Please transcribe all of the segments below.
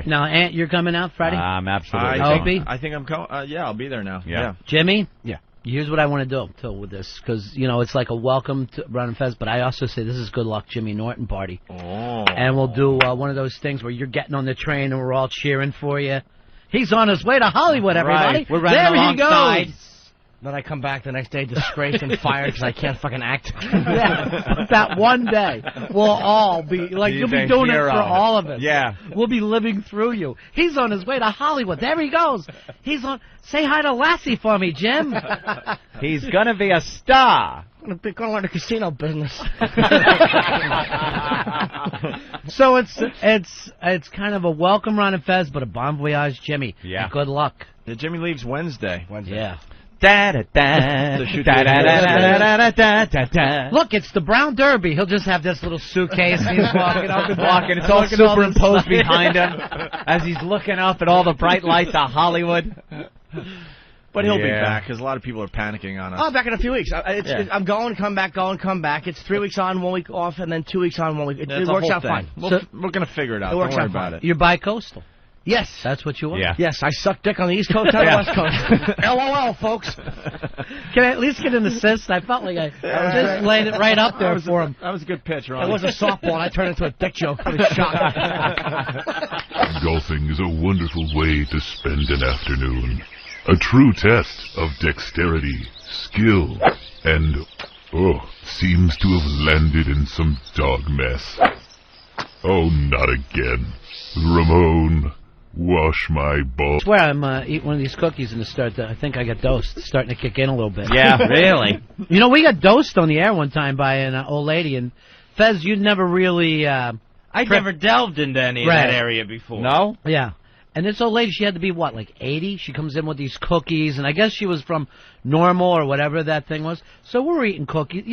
Now, Ant, you're coming out Friday? Absolutely. Opie? I think I'm coming. Yeah, I'll be there now. Yeah. Jimmy? Yeah. Here's what I want to do with this, because, it's like a welcome to Ron and Fez, but I also say this is Good Luck Jimmy Norton party. Oh. And we'll do one of those things where you're getting on the train and we're all cheering for you. He's on his way to Hollywood, everybody. Right. We're running there alongside. he goes. Then I come back the next day disgraced and fired because I can't fucking act. Yeah, that one day we'll all be like, you'll be doing it for all of us. Yeah. We'll be living through you. He's on his way to Hollywood. There he goes. He's on. Say hi to Lassie for me, Jim. He's gonna be a star. I'm going to learn the casino business. So it's kind of a welcome Ron and Fez, but a bon voyage Jimmy. Yeah. And good luck. Yeah, Jimmy leaves Wednesday. Yeah. Da-da-da, da-da-da-da-da-da-da-da. Look, it's the Brown Derby. He'll just have this little suitcase and he's walking up and Walking, it's all superimposed behind him as he's looking up at all the bright lights of Hollywood. But he'll be back because a lot of people are panicking on us. Oh, back in a few weeks. I'm going, come back, It's 3 weeks on, 1 week off, and then 2 weeks on, 1 week. It works out fine. We're going to figure it out. It works Don't worry out about fine. it. You're bi-coastal. Yes. That's what you want? Yeah. Yes, I suck dick on the East Coast and the West Coast. LOL, folks. Can I at least get an assist? I felt like I just laid it right up there for him. That was a good pitch, Ron. It was a softball, and I turned it into a dick joke. I was shocked. Golfing is a wonderful way to spend an afternoon. A true test of dexterity, skill, and, seems to have landed in some dog mess. Oh, not again. Ramon, wash my balls. I swear I'm eating one of these cookies and I think I got dosed. It's starting to kick in a little bit. Yeah, really. We got dosed on the air one time by an old lady, and Fez, you'd never really... I'd never delved into any of that area before. No? Yeah. And this old lady, she had to be, what, like 80? She comes in with these cookies, and I guess she was from Normal or whatever that thing was. So we're eating cookies.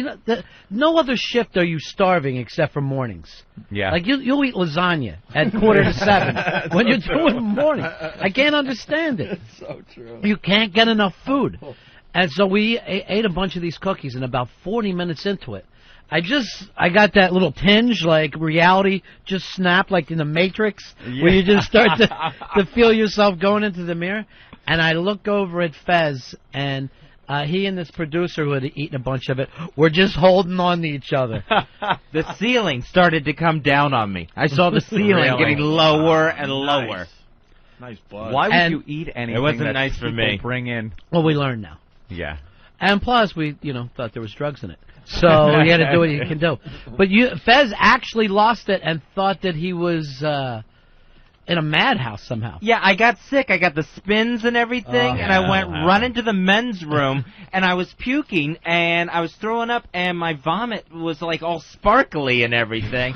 No other shift are you starving except for mornings. Yeah. Like, you'll eat lasagna at 6:45 when you're doing morning. I can't understand it. It's so true. You can't get enough food. And so we ate a bunch of these cookies, and about 40 minutes into it, I got that little tinge, like reality just snapped, like in the Matrix, where you just start to feel yourself going into the mirror. And I look over at Fez, and he and this producer who had eaten a bunch of it were just holding on to each other. The ceiling started to come down on me. I saw the ceiling getting lower and lower. Nice buzz. Why would you eat anything it wasn't that nice for people me. bring in? Well, we learned now. Yeah. And plus, we, thought there was drugs in it. So you had to do what you can do. But Fez actually lost it and thought that he was in a madhouse somehow. Yeah, I got sick. I got the spins and everything, and I went running to the men's room, and I was puking, and I was throwing up, and my vomit was like all sparkly and everything.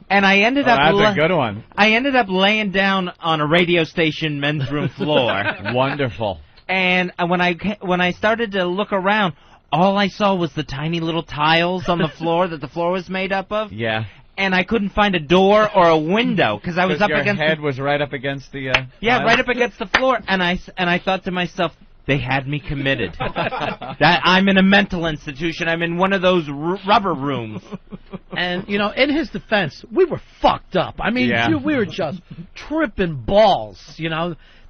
And I ended up That's a good one. I ended up laying down on a radio station men's room floor. Wonderful. And when I started to look around, all I saw was the tiny little tiles on the floor that the floor was made up of. Yeah. And I couldn't find a door or a window because I was up your against. Your head was right up against the. Right up against the floor, and I thought to myself, they had me committed. That I'm in a mental institution. I'm in one of those rubber rooms. And in his defense, we were fucked up. I mean, dude, we were just tripping balls.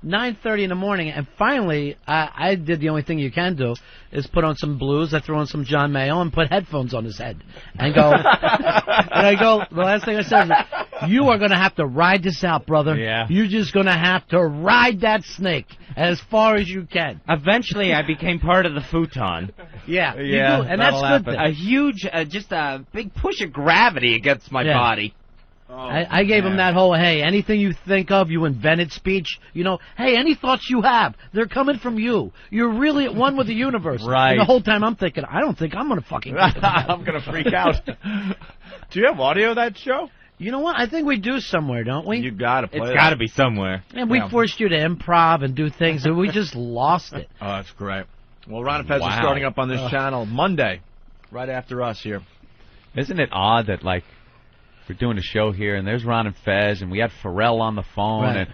9:30 in the morning, and finally, I did the only thing you can do is put on some blues. I threw on some John Mayo and put headphones on his head, and go. The last thing I said was, "You are going to have to ride this out, brother. Yeah. You're just going to have to ride that snake as far as you can." Eventually, I became part of the futon. Yeah, you Yeah, do, and that's that'll good. happen. A huge, just a big push of gravity against my body. I gave him that whole, hey, anything you think of, you invented speech. Hey, any thoughts you have, they're coming from you. You're really at one with the universe. Right. And the whole time I'm thinking, I don't think I'm going to fucking get them. I'm going to freak out. Do you have audio of that show? You know what? I think we do somewhere, don't we? You got to play It's it. got to be somewhere. And we forced you to improv and do things, and we just lost it. Oh, that's great. Well, Ron and Fez are starting up on this channel Monday, right after us here. Isn't it odd that, we're doing a show here, and there's Ron and Fez, and we had Pharrell on the phone, and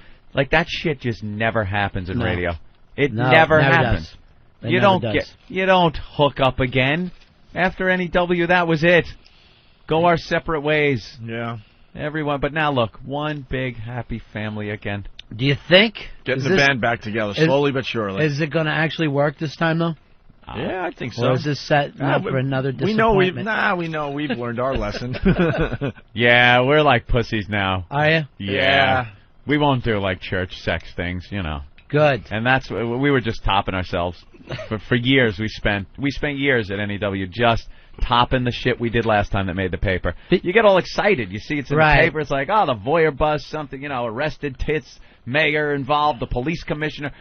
that shit just never happens in radio. It never happens. You don't hook up again after any W. That was it. Go our separate ways. Yeah. Everyone. But now look, one big happy family again. Do you think getting the band back together slowly but surely? Is it going to actually work this time though? Yeah, I think so. Or is this set up for another disappointment? We know we've learned our lesson. Yeah, we're like pussies now. Are you? Yeah. We won't do like church sex things, you know. Good. And that's we were just topping ourselves. For years we spent years at NEW just topping the shit we did last time that made the paper. You get all excited. You see it's in the paper. It's like, oh, the voyeur bus, something, you know, arrested tits, mayor involved, the police commissioner.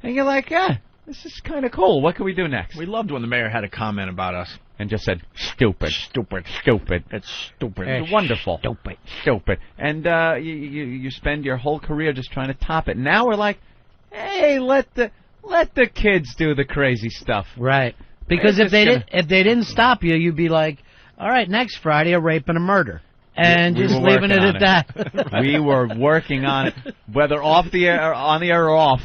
And you're like, yeah, this is kind of cool. What can we do next? We loved when the mayor had a comment about us. And just said, stupid. Stupid. Stupid. It's stupid. It's wonderful. Stupid. Stupid. And you spend your whole career just trying to top it. Now we're like, hey, let the kids do the crazy stuff. Right. Because if they didn't stop you, you'd be like, all right, next Friday a rape and a murder. And just leaving it at that. We were working on it, whether off the air or on the air or off.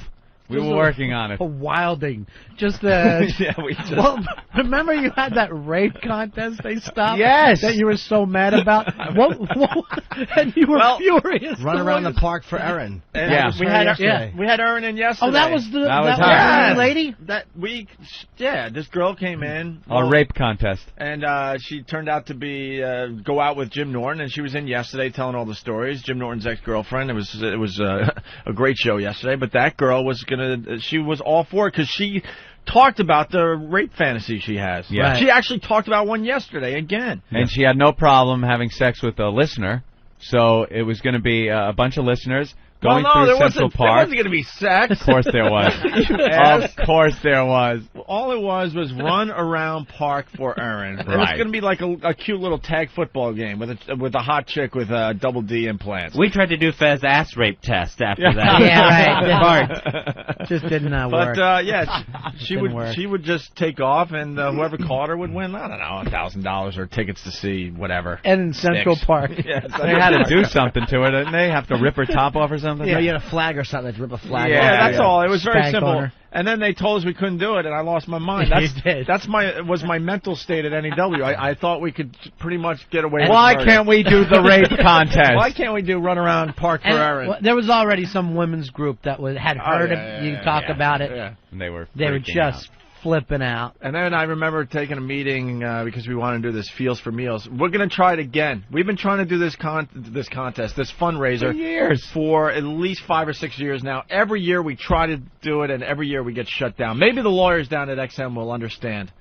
We were working on it. A wilding. Just well, remember you had that rape contest they stopped? Yes. That you were so mad about? And you were furious. Run around the park for Erin. We had Erin in yesterday. Oh, that was her. The lady? That week, this girl came in. A rape contest. And she turned out to be go out with Jim Norton, and she was in yesterday telling all the stories. Jim Norton's ex-girlfriend. It was a great show yesterday, but that girl was she was all for it because she talked about the rape fantasy she has. Yeah. Right. She actually talked about one yesterday again. And she had no problem having sex with a listener, so it was going to be a bunch of listeners going through Central Park. There wasn't going to be sex. Of course there was. Of course there was. All it was run around park for Erin. Right. It was going to be like a cute little tag football game with a hot chick with double D implants. We tried to do Fez ass rape test after that. Yeah, right. Just didn't work. But she would just take off, and whoever caught her would win. I don't know, $1,000 or tickets to see whatever. And in Central Park. They had to do something to her, didn't they? Have to rip her top off or something. Yeah, you had a flag or something. Rip a flag. Yeah, that's all. It was very Spank simple. owner. And then they told us we couldn't do it, and I lost my mind. That's my mental state at NEW. I thought we could pretty much get away with it. Why can't we do the rape contest? Why can't we do run around park for Erin? Well, there was already some women's group that had heard you talk about it. Yeah. And they were just flipping out. And then I remember taking a meeting because we want to do this Feels for Meals. We're going to try it again. We've been trying to do this contest, this fundraiser, for years. For at least 5 or 6 years now. Every year we try to do it, and every year we get shut down. Maybe the lawyers down at XM will understand.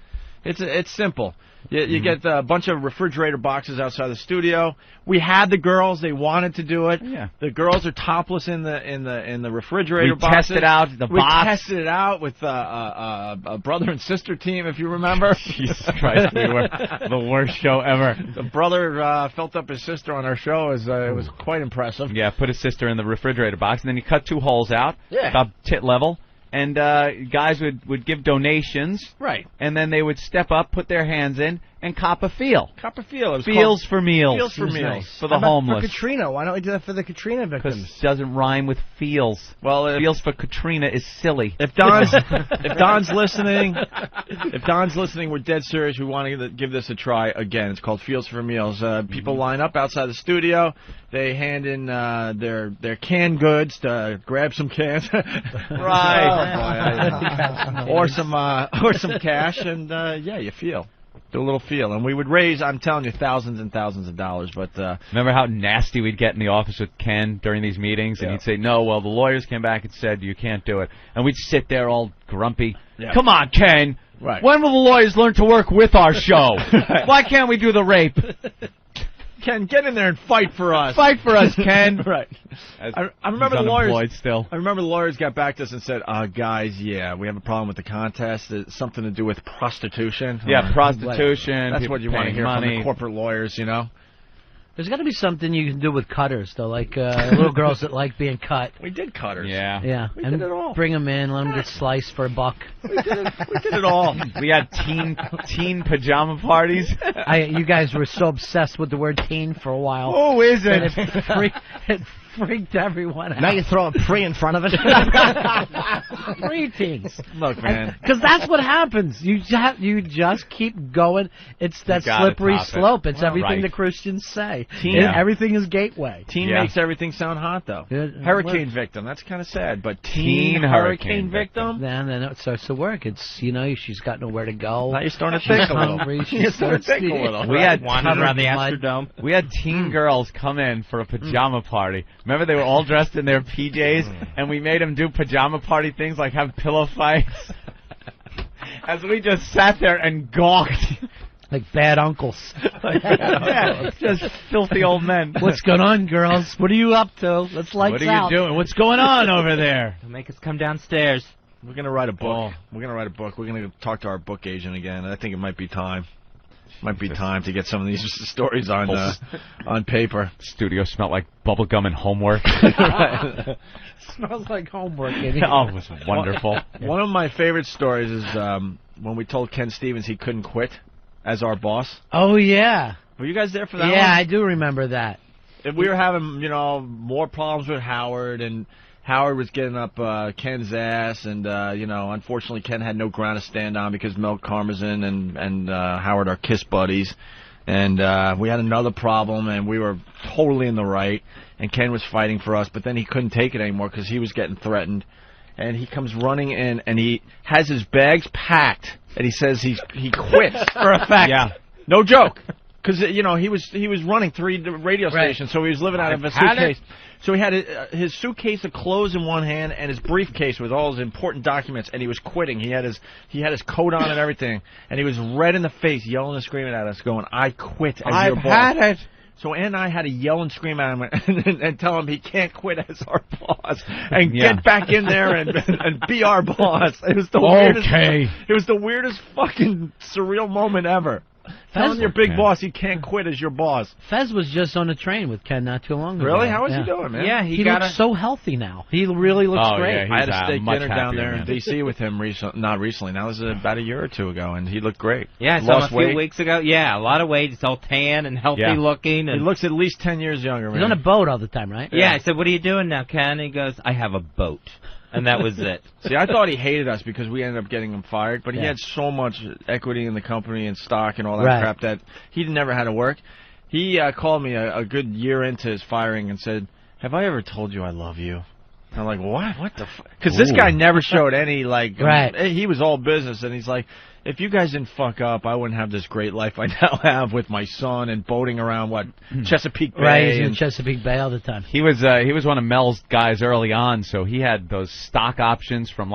It's simple. You get a bunch of refrigerator boxes outside the studio. We had the girls; they wanted to do it. Yeah. The girls are topless in the refrigerator boxes. We tested out the box. We tested it out with a brother and sister team, if you remember. Jesus Christ, we were the worst show ever. The brother felt up his sister on our show. It was quite impressive. Yeah, put his sister in the refrigerator box, and then you cut 2 holes out, about tit level. And guys would give donations, right? And then they would step up, put their hands in, and cop a feel. Cop a feel. It was Feels for Meals. Feels for Meals for the homeless. For Katrina, why don't we do that for the Katrina victims? Because it doesn't rhyme with feels. Well, Feels for Katrina is silly. If Don's listening, we're dead serious. We want to give this a try again. It's called Feels for Meals. People line up outside the studio. They hand in their canned goods to grab some cans, right? Or some cash, and you feel. Do a little feel, and we would raise, I'm telling you, thousands and thousands of dollars. But remember how nasty we'd get in the office with Ken during these meetings, and he'd say, "No, well, the lawyers came back and said you can't do it," and we'd sit there all grumpy. Yeah. Come on, Ken. Right. When will the lawyers learn to work with our show? Why can't we do the rape? Ken, get in there and fight for us. Fight for us, Ken. Right. I remember the lawyers. Still. I remember the lawyers got back to us and said, guys, we have a problem with the contest. It's something to do with prostitution. Yeah, prostitution. That's what you want to hear from the corporate lawyers, you know. There's got to be something you can do with cutters, though, like little girls that like being cut. We did cutters. Yeah. We did it all. Bring them in, let them get sliced for $1. We did it all. We had teen pajama parties. You guys were so obsessed with the word teen for a while. Oh, is it? It freaked everyone out. Now you throw a pre in front of it. Greetings. Look, man. Because that's what happens. You just keep going. It's that slippery slope. It's everything the Christians say. Everything is gateway. Teen makes everything sound hot, though. Hurricane victim. That's kind of sad. But teen hurricane victim? Then it starts to work. It's, she's got nowhere to go. Now you're starting to think a little. She's starting to think a little. We had wandering around the Astrodome. We had teen girls come in for a pajama party. Remember, they were all dressed in their PJs, and we made them do pajama party things like have pillow fights. As we just sat there and gawked. Like bad uncles. Just filthy old men. What's going on, girls? What are you up to? Let's lights What are you doing? What's going on over there? Make us come downstairs. We're going to write a book. We're going to write a book. We're going to talk to our book agent again. I think it might be time. Might be time to get some of these stories on paper. Studio smelled like bubblegum and homework. Smells like homework in here. Oh, it was wonderful. One of my favorite stories is when we told Ken Stevens he couldn't quit as our boss. Oh, yeah. Were you guys there for that one? Yeah, I do remember that. And we were having, more problems with Howard, and Howard was getting up Ken's ass, and, unfortunately Ken had no ground to stand on because Mel Karmazin and Howard are kiss buddies. And we had another problem, and we were totally in the right, and Ken was fighting for us, but then he couldn't take it anymore because he was getting threatened. And he comes running in, and he has his bags packed, and he says he quits for a fact. Yeah. No joke. Because, he was running 3 radio stations, so he was living out of a suitcase. So he had his suitcase of clothes in one hand and his briefcase with all his important documents, and he was quitting. He had his coat on and everything, and he was red in the face, yelling and screaming at us, going, "I quit as your boss." I've had it. So Ann and I had to yell and scream at him and tell him he can't quit as our boss and get back in there and be our boss. It was the weirdest. It was the weirdest fucking surreal moment ever. Telling your big boss he can't quit as your boss. Fez was just on a train with Ken not too long ago. Really? How is he doing, man? Yeah, he looks so healthy now. He really looks great. I had a steak dinner down there in D.C. with him not recently. Now, this is about a year or two ago, and he looked great. Yeah, I saw him a few weeks ago. Yeah, a lot of weight. He's all tan and healthy looking. And he looks at least 10 years younger, man. He's on a boat all the time, right? Yeah, I said, "What are you doing now, Ken?" He goes, "I have a boat." And that was it. See, I thought he hated us because we ended up getting him fired, but he had so much equity in the company and stock and all that crap that he never had to work. He called me a good year into his firing and said, "Have I ever told you I love you?" I'm like, "What? What the fuck?" Because this guy never showed any, he was all business, and he's like, "If you guys didn't fuck up, I wouldn't have this great life I now have with my son and boating around, Chesapeake Bay." Right, he's in Chesapeake Bay all the time. He was one of Mel's guys early on, so he had those stock options from,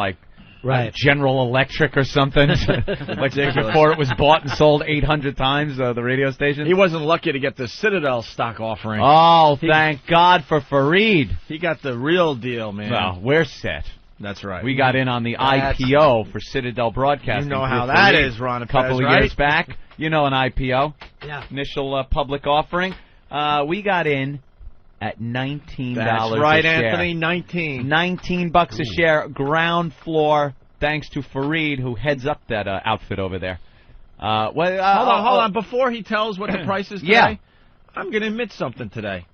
General Electric or something. Before it was bought and sold 800 times, the radio station. He wasn't lucky to get the Citadel stock offering. Oh, thank God for Fareed. He got the real deal, man. Well, we're set. That's right. We got in on the IPO for Citadel Broadcasting. You know how that is, Ron. A couple of years back. You know an IPO. Yeah. Initial public offering. We got in at $19 That's right, a share. Anthony, 19. $19 a share, ground floor, thanks to Fareed, who heads up that outfit over there. Hold on. Before he tells what the price is today, I'm going to admit something today.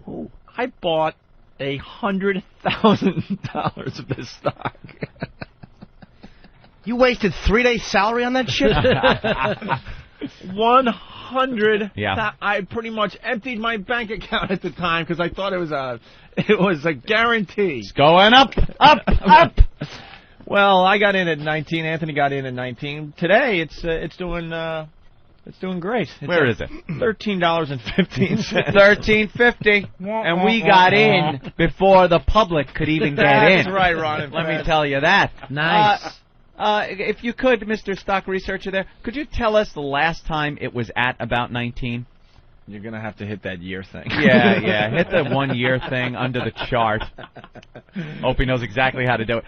Ooh. I bought $100,000 of this stock. You wasted 3 days' salary on that shit? 100. Yeah. I pretty much emptied my bank account at the time because I thought it was a guarantee. It's going up, up, up. Well, I got in at 19. Anthony got in at 19. Today, it's doing great. Where is it? $13.15. $13.50, and we got in before the public could even get in. That's right, Ron. Let me tell you that. Nice. If you could, Mr. Stock Researcher there, could you tell us the last time it was at about 19? You're going to have to hit that year thing. Yeah. Hit the 1 year thing under the chart. Opie knows exactly how to do it.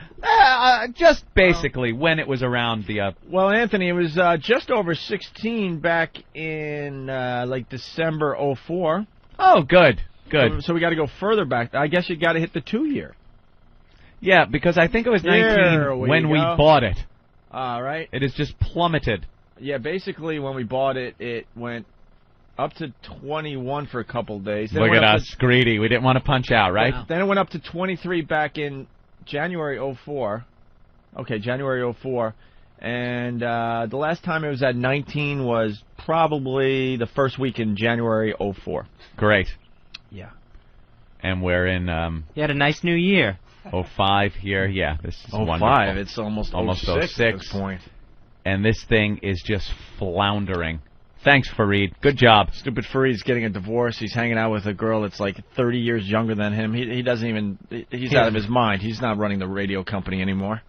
Just basically when it was around the... Well, Anthony, it was just over 16 back in December 04. Oh, good. So we got to go further back. I guess you got to hit the 2 year. Yeah, because I think it was 19 when we bought it. All right. It has just plummeted. Yeah, basically when we bought it, it went up to 21 for a couple days. Then Look it went at up us, greedy. We didn't want to punch out, right? Then it went up to 23 back in January 04. Okay, January 04. And the last time it was at 19 was probably the first week in January 04. Great. Yeah. And we're in You had a nice new year. 05 here. Yeah, this is 05. wonderful. It's almost 06 at at this this point. And this thing is just floundering. Thanks, Fareed. Good job. Stupid Fareed's getting a divorce. He's hanging out with a girl that's like 30 years younger than him. He doesn't even... He's out of his mind. He's not running the radio company anymore.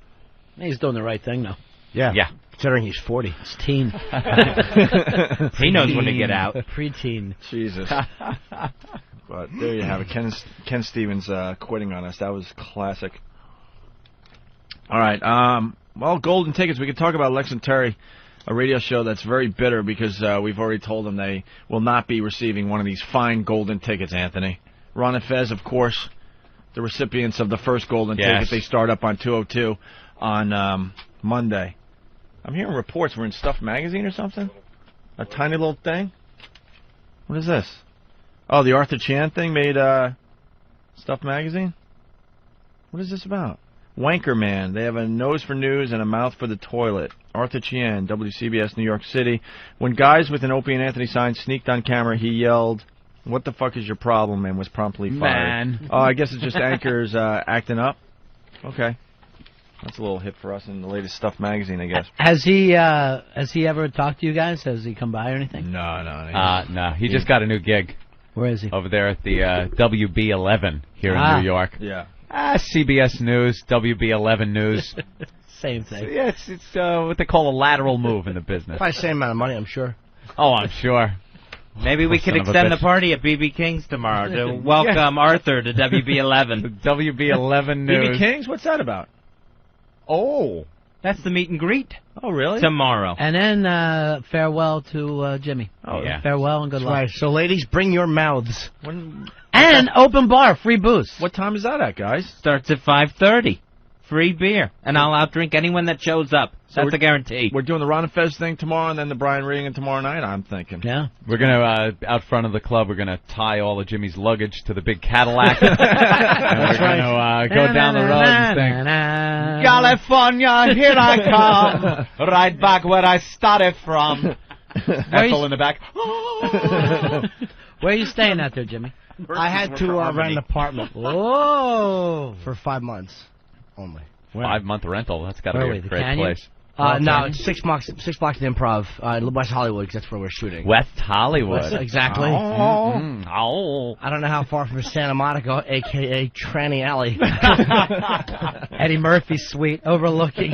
He's doing the right thing, though. Yeah. Yeah. Considering he's 40. It's teen. He knows when to get out. Preteen. Jesus. But there you have it. Ken Stevens quitting on us. That was classic. All right. Well, golden tickets. We could talk about Lex and Terry, a radio show that's very bitter because we've already told them they will not be receiving one of these fine golden tickets, Anthony. Ron and Fez, of course, the recipients of the first golden ticket. They start up on 202 on Monday. I'm hearing reports we're in Stuff Magazine or something. A tiny little thing. What is this? Oh, the Arthur Chan thing made Stuff Magazine? What is this about? Wanker Man. They have a nose for news and a mouth for the toilet. Arthur Chan, WCBS, New York City. When guys with an Opie and Anthony sign sneaked on camera, he yelled, "What the fuck is your problem?" and was promptly fired. Man. Oh, I guess it's just anchors acting up. Okay. That's a little hit for us in the latest Stuff Magazine, I guess. Has he ever talked to you guys? Has he come by or anything? No. No. He just got a new gig. Where is he? Over there at the WB11 here in New York. Yeah. CBS News, WB11 News. Same thing. Yeah, it's what they call a lateral move in the business. Probably the same amount of money, I'm sure. Oh, I'm sure. Maybe we could Son of a extend the bitch. party at BB King's tomorrow to welcome Arthur to WB11. WB11 News. BB King's? What's that about? Oh. That's the meet and greet Oh, really? tomorrow. And then farewell to Jimmy. Oh, yeah. Farewell and good luck. Right. So, ladies, bring your mouths. And open bar, free booze. What time is that at, guys? Starts at 5:30. Free beer. And I'll outdrink anyone that shows up. So That's a guarantee. We're doing the Ron and Fez thing tomorrow and then the Brian Regan tomorrow night, I'm thinking. Yeah. We're going to, out front of the club, we're going to tie all of Jimmy's luggage to the big Cadillac. And we're going to go down the road and sing, California, here I come, right back where I started from. Ethel in the back. Where are you staying out there, Jimmy? I had to rent an apartment Whoa. for 5 months only. 5-month rental. That's got to Where be are a we, the great Canyon? place. No, it's 6 blocks in Improv, West Hollywood, because that's where we're shooting. West Hollywood. Exactly. Oh. I don't know how far from Santa Monica, a.k.a. Tranny Alley. Eddie Murphy's suite overlooking.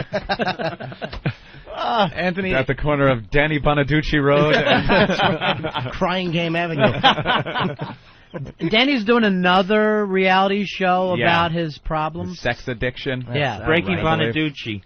Anthony. At the corner of Danny Bonaducci Road. And Crying Game Avenue. Danny's doing another reality show Yeah. about his problems. sex addiction. Yeah. Breaking Right. Bonaducci.